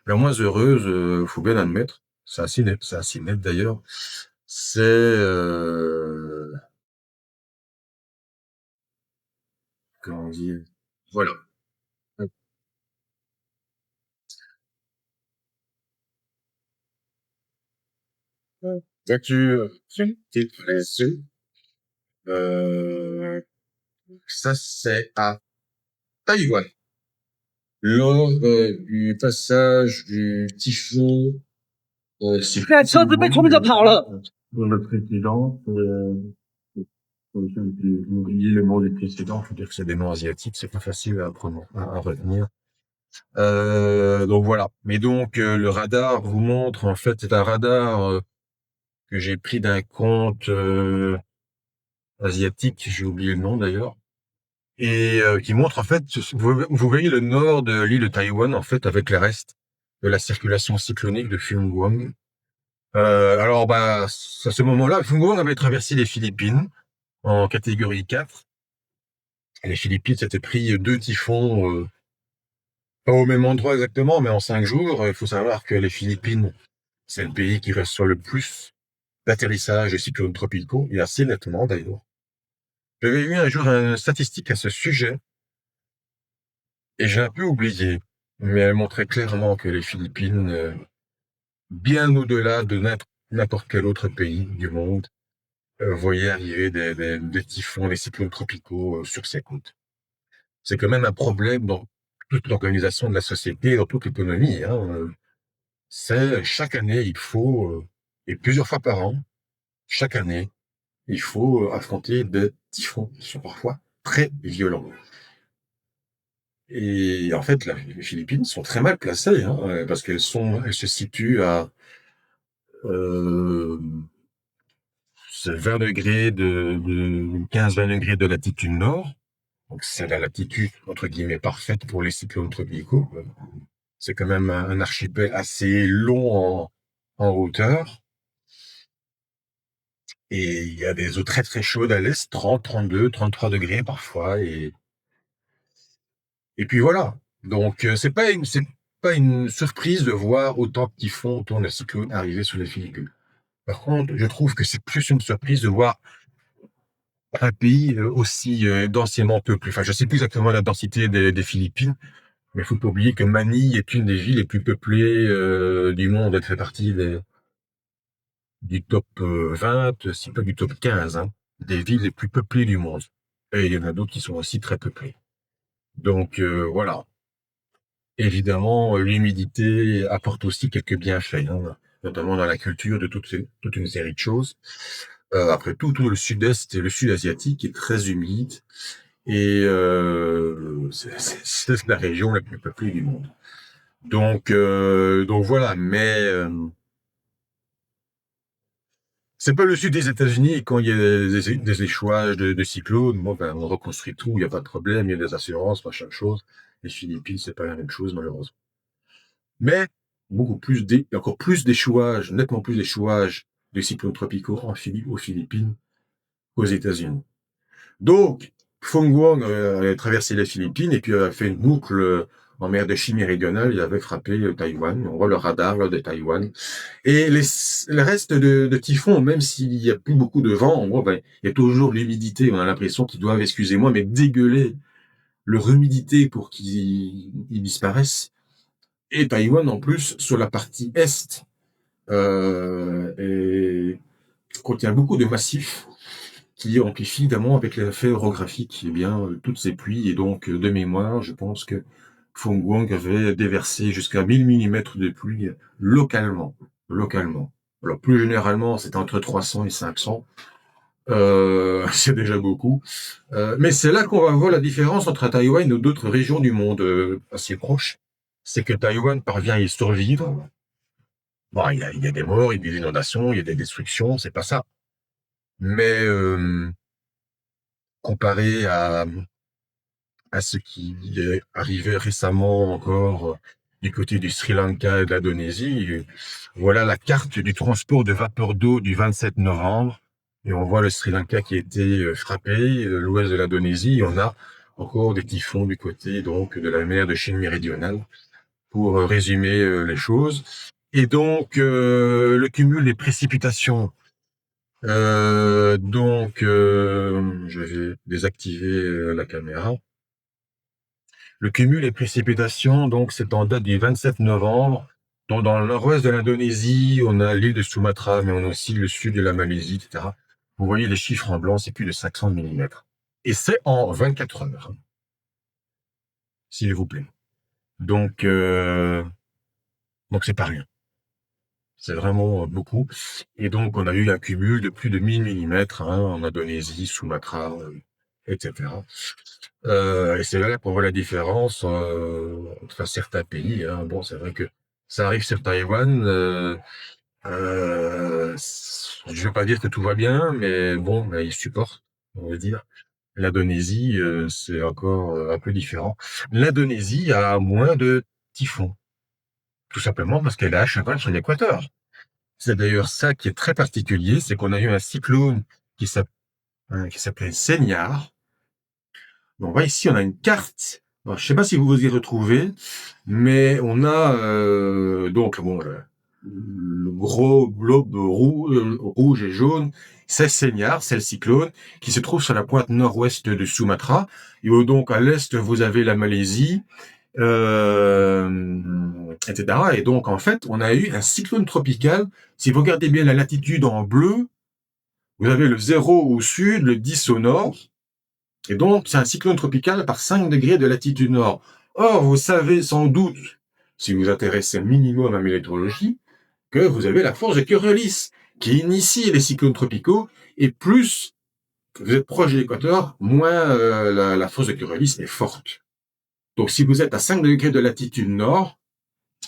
la moins heureuse, faut bien admettre. C'est assez net d'ailleurs. C'est comment dire. Voilà. Voiture, qui euh, ça c'est à Taïwan. Lors du passage du typhon, c'est pour le précédent, j'ai oublié le nom du précédent, faut dire que c'est des noms asiatiques, c'est pas facile à retenir. Donc voilà. Mais donc le radar vous montre, en fait, c'est un radar que j'ai pris d'un compte asiatique, j'ai oublié le nom d'ailleurs, et qui montre en fait, vous voyez le nord de l'île de Taïwan en fait avec le reste de la circulation cyclonique de Fungguang. Alors bah à ce moment-là, Fungguang avait traversé les Philippines en catégorie 4. Et les Philippines s'étaient pris deux typhons, pas au même endroit exactement, mais en 5 jours. Il faut savoir que les Philippines, c'est le pays qui reçoit le plus d'atterrissage de cyclones tropicaux, et assez nettement d'ailleurs. J'avais vu un jour une statistique à ce sujet, et j'ai un peu oublié, mais elle montrait clairement que les Philippines, bien au-delà de n'importe quel autre pays du monde, voyaient arriver des typhons, des cyclones tropicaux sur ses côtes. C'est quand même un problème dans toute l'organisation de la société, dans toute l'économie. C'est chaque année, et plusieurs fois par an, chaque année, il faut affronter des typhons qui sont parfois très violents. Et en fait, les Philippines sont très mal placées, parce elles se situent à euh, 20 degrés 15-20 degrés de latitude nord. Donc c'est la latitude entre guillemets parfaite pour les cyclones tropicaux. C'est quand même un archipel assez long en hauteur. Et il y a des eaux très très chaudes à l'est, 30, 32, 33 degrés parfois. Et puis voilà. Donc c'est pas une surprise de voir autant de typhons autour d'un cyclone arriver sur les Philippines. Par contre, je trouve que c'est plus une surprise de voir un pays aussi densément peuplé. Enfin, je sais plus exactement la densité des Philippines, mais il faut pas oublier que Manille est une des villes les plus peuplées du monde. Elle fait partie du top 20, si pas du top 15, des villes les plus peuplées du monde. Et il y en a d'autres qui sont aussi très peuplées. Donc voilà. Évidemment, l'humidité apporte aussi quelques bienfaits, notamment dans la culture de toute une série de choses. Après tout le sud-est et le sud asiatique est très humide et c'est la région la plus peuplée du monde. Donc voilà, mais c'est pas le sud des États-Unis et quand il y a des échouages de cyclones, bon, ben, on reconstruit tout, il n'y a pas de problème, il y a des assurances, machin chose. Les Philippines, c'est pas la même chose, malheureusement. Mais encore plus d'échouages, nettement plus d'échouages de cyclones tropicaux aux Philippines qu'aux États-Unis. Donc, Fong Guang a traversé les Philippines et puis a fait une boucle en mer de Chine méridionale. Il avait frappé Taïwan. On voit le radar là, de Taïwan. Et le reste de typhon, même s'il y a plus beaucoup de vent, on voit, ben, il y a toujours l'humidité. On a l'impression qu'ils doivent, excusez-moi, mais dégueuler leur humidité pour qu'ils disparaissent. Et Taïwan, en plus, sur la partie est, et contient beaucoup de massifs qui amplifient évidemment avec l'effet orographique, eh bien, toutes ces pluies. Et donc, de mémoire, je pense que Fong Guang avait déversé jusqu'à 1000 millimètres de pluie localement. Localement. Alors, plus généralement, c'est entre 300 et 500. C'est déjà beaucoup. Mais c'est là qu'on va voir la différence entre Taïwan et d'autres régions du monde assez proches. C'est que Taïwan parvient à y survivre. Bon, il y a des morts, il y a des inondations, il y a des destructions, c'est pas ça. Mais comparé à ce qui est arrivé récemment encore du côté du Sri Lanka et de l'Indonésie, voilà la carte du transport de vapeur d'eau du 27 novembre. Et on voit le Sri Lanka qui a été frappé, l'ouest de l'Indonésie. On a encore des typhons du côté donc de la mer de Chine méridionale. pour résumer les choses. Et donc, le cumul des précipitations. Je vais désactiver la caméra. Le cumul des précipitations, donc, c'est en date du 27 novembre. Donc, dans le nord-ouest de l'Indonésie, on a l'île de Sumatra, mais on a aussi le sud de la Malaisie, etc. Vous voyez les chiffres en blanc, c'est plus de 500 millimètres. Et c'est en 24 heures, s'il vous plaît. Donc, c'est pas rien. C'est vraiment beaucoup. Et donc, on a eu un cumul de plus de 1000 millimètres en Indonésie, Sumatra, etc. Et c'est là qu'on voit la différence entre certains pays. Bon, c'est vrai que ça arrive sur Taïwan. Je veux pas dire que tout va bien, mais bon, ils supportent, on va dire. L'Indonésie, c'est encore un peu différent. L'Indonésie a moins de typhons, tout simplement parce qu'elle est à cheval sur l'équateur. C'est d'ailleurs ça qui est très particulier, c'est qu'on a eu un cyclone qui s'appelait Senyar. Donc, on voit ici, on a une carte. Alors, je sais pas si vous vous y retrouvez, mais on a donc bon, le gros globe rouge et jaune, c'est Senyar, c'est le cyclone qui se trouve sur la pointe nord-ouest de Sumatra. Et donc à l'est, vous avez la Malaisie, etc. Et donc en fait, on a eu un cyclone tropical. Si vous regardez bien la latitude en bleu, vous avez le 0 au sud, le 10 au nord. Et donc, c'est un cyclone tropical par 5 degrés de latitude nord. Or, vous savez sans doute, si vous vous intéressez un minimum à la météorologie, que vous avez la force de Coriolis, qui initie les cyclones tropicaux, et plus vous êtes proche de l'équateur, moins la force de Coriolis est forte. Donc, si vous êtes à 5 degrés de latitude nord,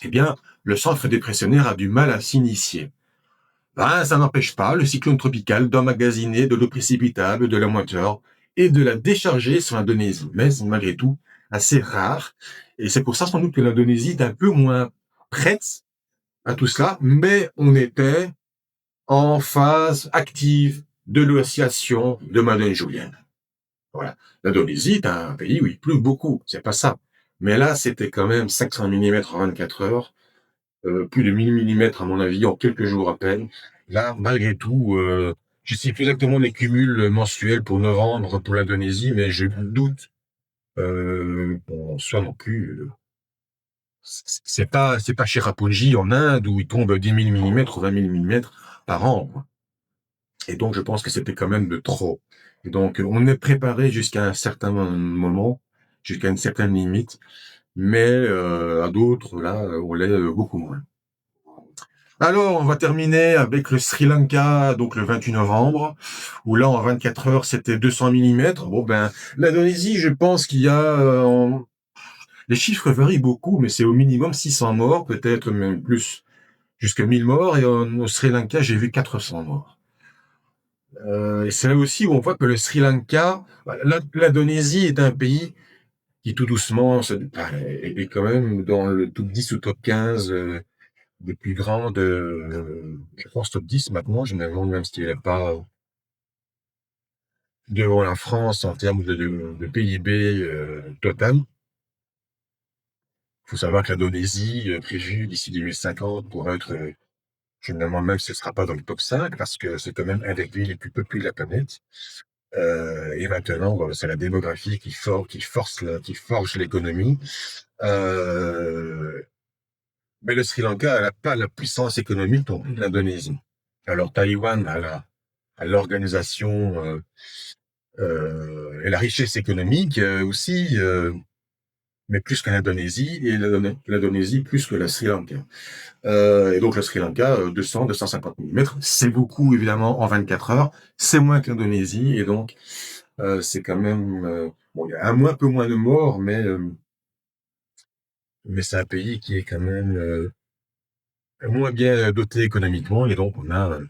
eh bien, le centre dépressionnaire a du mal à s'initier. Ben, ça n'empêche pas le cyclone tropical d'emmagasiner de l'eau précipitable, de la moiteur et de la décharger sur l'Indonésie. Mais c'est malgré tout assez rare. Et c'est pour ça sans doute que l'Indonésie est un peu moins prête à tout cela, mais on était en phase active de l'oscillation de Madeleine-Julienne. Voilà. L'Indonésie est un pays où il pleut beaucoup, c'est pas ça. Mais là, c'était quand même 500 millimètres en 24 heures. Plus de 1000 millimètres à mon avis en quelques jours à peine. Là, malgré tout, je sais plus exactement les cumuls mensuels pour novembre pour l'Indonésie, mais j'ai un doute qu'on soit non plus. C'est pas Cherrapunji en Inde où il tombe 10 000 millimètres ou 20 000 millimètres par an, quoi. Et donc, je pense que c'était quand même de trop. Et donc, on est préparé jusqu'à un certain moment, jusqu'à une certaine limite, mais à d'autres, là, on l'est beaucoup moins. Alors, on va terminer avec le Sri Lanka, donc le 28 novembre, où là, en 24 heures, c'était 200 millimètres. Bon, ben, l'Indonésie, je pense qu'il y a... les chiffres varient beaucoup, mais c'est au minimum 600 morts, peut-être même plus, jusqu'à 1000 morts. Et au Sri Lanka, j'ai vu 400 morts. Et c'est là aussi où on voit que le Sri Lanka... L'Indonésie est un pays qui, tout doucement, est quand même dans le top 10 ou top 15... des plus grandes, je pense top 10 maintenant, je me demande même s'il n'est pas devant la France en termes de PIB total. Il faut savoir que l'Indonésie, prévue d'ici 2050, pourrait être, je me demande même si ce ne sera pas dans le top 5, parce que c'est quand même un des pays les plus peuplés de la planète. Et maintenant, c'est la démographie qui forge l'économie. Mais le Sri Lanka n'a pas la puissance économique non plus de l'Indonésie. Alors Taïwan a l'organisation et la richesse économique aussi, mais plus que l'Indonésie, et l'Indonésie plus que le Sri Lanka. Et donc le Sri Lanka, 200-250 millimètres, c'est beaucoup évidemment en 24 heures, c'est moins que l'Indonésie, et donc c'est quand même... bon, il y a un peu moins de morts, mais c'est un pays qui est quand même moins bien doté économiquement, et donc on a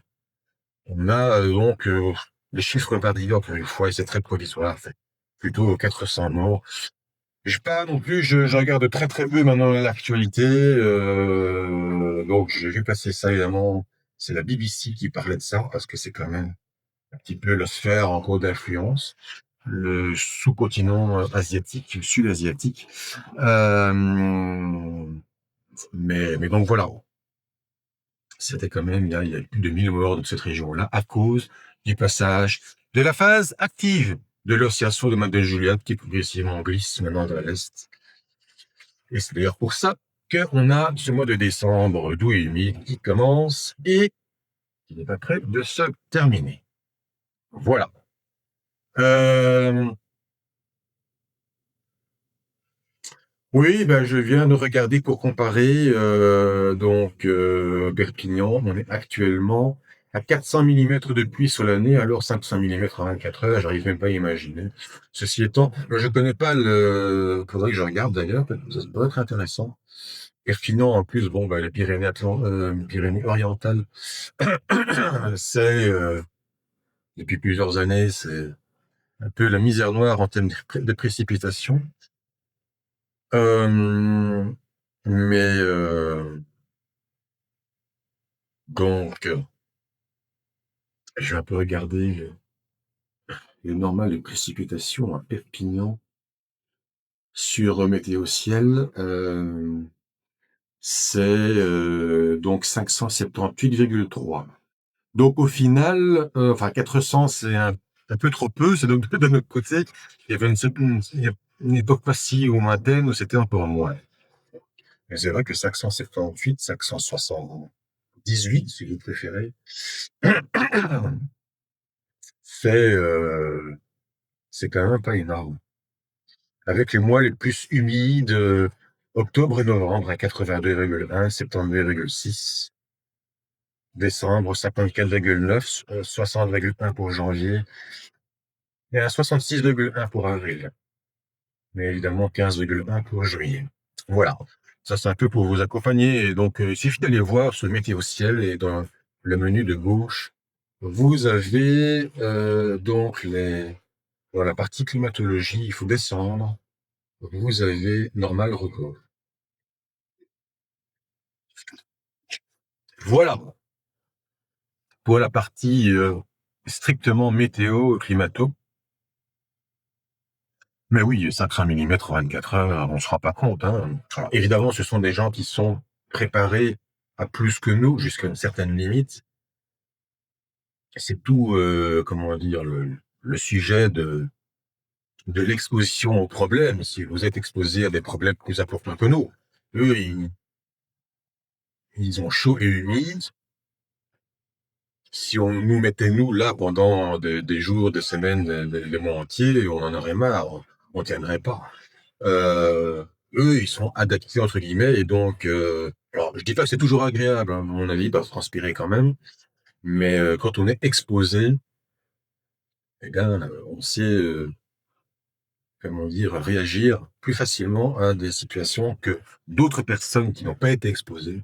donc les chiffres variés encore une fois, et c'est très provisoire, c'est plutôt 400 morts. Je pas non plus, je regarde très très peu maintenant l'actualité, donc j'ai vu passer ça évidemment, c'est la BBC qui parlait de ça, parce que c'est quand même un petit peu la sphère en gros d'influence, le sous-continent asiatique, sud-asiatique. Mais donc voilà, c'était quand même, il y a plus de 1000 morts dans cette région-là à cause du passage de la phase active de l'oscillation de Madeleine Juliette qui progressivement glisse maintenant vers l'est. Et c'est d'ailleurs pour ça qu'on a ce mois de décembre doux et humide qui commence et qui n'est pas prêt de se terminer. Voilà. Euh, oui, ben je viens de regarder pour comparer. Perpignan, on est actuellement à 400 millimètres de pluie sur l'année, alors 500 millimètres en 24 heures, j'arrive même pas à imaginer. Ceci étant, je connais pas le. Faudrait que je regarde d'ailleurs, parce que ça pourrait être intéressant. Perpignan, en plus, bon, ben, les Pyrénées orientales, c'est depuis plusieurs années, c'est un peu la misère noire en termes de précipitations. Euh, mais donc, je vais un peu regarder le normal de précipitations à Perpignan sur Météo Ciel. C'est donc 578,3. Donc au final, enfin 400, c'est un peu trop peu. C'est donc de notre côté, il y avait il y a une époque pas si lointaine où c'était encore moins. Mais c'est vrai que 578, 578, si vous préférez, c'est c'est quand même pas énorme. Avec les mois les plus humides, octobre et novembre à 82,1, septembre 2,6, décembre 54,9, 60,1 pour janvier et à 66,1 pour avril. Mais évidemment 15,1 pour juillet. Voilà. Ça, c'est un peu pour vous accompagner. Et donc, il suffit d'aller voir sur le météo ciel et dans le menu de gauche, vous avez donc dans la partie climatologie, il faut descendre. Vous avez normal record. Voilà pour la partie strictement météo, climato. Mais oui, 500 millimètres en 24 heures, on se rend pas compte. Hein. Alors, évidemment, ce sont des gens qui sont préparés à plus que nous, jusqu'à une certaine limite. C'est tout, comment dire, le sujet de l'exposition aux problèmes. Si vous êtes exposé à des problèmes plus importants que nous, eux, ils ont chaud et humide. Si on nous mettait, nous, là, pendant des jours, des semaines, des mois entiers, on en aurait marre. On tiendrait pas. Euh, eux, ils sont adaptés, entre guillemets, et donc, alors, je dis pas que c'est toujours agréable, hein, à mon avis, parce transpirer quand même, mais quand on est exposé, eh bien, on sait, comment dire, réagir plus facilement à des situations que d'autres personnes qui n'ont pas été exposées